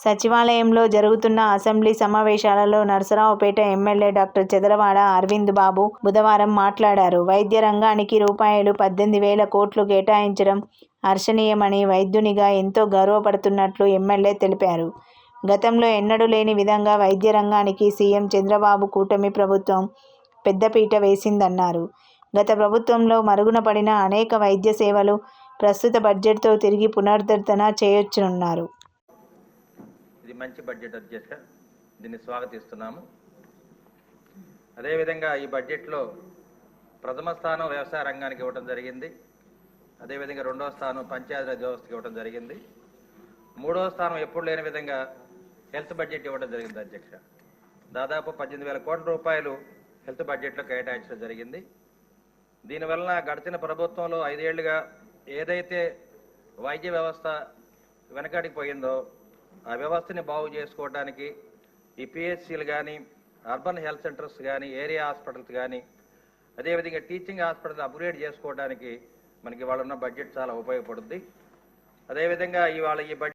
సచివాలయంలో జరుగుతున్న అసెంబ్లీ సమావేశాలలో నరసరావుపేట ఎమ్మెల్యే డాక్టర్ చదలవాడ అరవింద్ బాబు బుధవారం మాట్లాడారు. వైద్య రంగానికి రూపాయలు 18,000 కోట్లు కేటాయించడం హర్షణీయమని, వైద్యునిగా ఎంతో గర్వపడుతున్నట్లు ఎమ్మెల్యే తెలిపారు. గతంలో ఎన్నడూ లేని విధంగా వైద్య రంగానికి సీఎం చంద్రబాబు కూటమి ప్రభుత్వం పెద్దపీట వేసిందన్నారు. గత ప్రభుత్వంలో మరుగున పడిన అనేక వైద్య సేవలు ప్రస్తుత బడ్జెట్తో తిరిగి పునరుద్ధరణ చేయొచ్చన్నారు. ఇది మంచి బడ్జెట్ అధ్యక్ష, దీన్ని స్వాగతిస్తున్నాము. అదేవిధంగా ఈ బడ్జెట్లో ప్రథమ స్థానం వ్యవసాయ రంగానికి ఇవ్వడం జరిగింది. అదేవిధంగా రెండవ స్థానం పంచాయతీరాజ్ వ్యవస్థకి ఇవ్వడం జరిగింది. మూడవ స్థానం ఎప్పుడు లేని విధంగా హెల్త్ బడ్జెట్ ఇవ్వడం జరిగింది అధ్యక్ష. దాదాపు 18,000 కోట్ల రూపాయలు హెల్త్ బడ్జెట్లో కేటాయించడం జరిగింది. దీనివలన గడిచిన ప్రభుత్వంలో 5 ఏళ్లుగా ఏదైతే వైద్య వ్యవస్థ వెనకడికి పోయిందో ఆ వ్యవస్థని బాగు చేసుకోవడానికి ఈ పిహెచ్సిలు కానీ, అర్బన్ హెల్త్ సెంటర్స్ కానీ, ఏరియా హాస్పిటల్స్ కానీ, అదేవిధంగా టీచింగ్ హాస్పిటల్స్ అప్గ్రేడ్ చేసుకోవడానికి మనకి ఇవాళ ఉన్న బడ్జెట్ చాలా ఉపయోగపడుతుంది. అదేవిధంగా ఇవాళ ఈ బడ్జెట్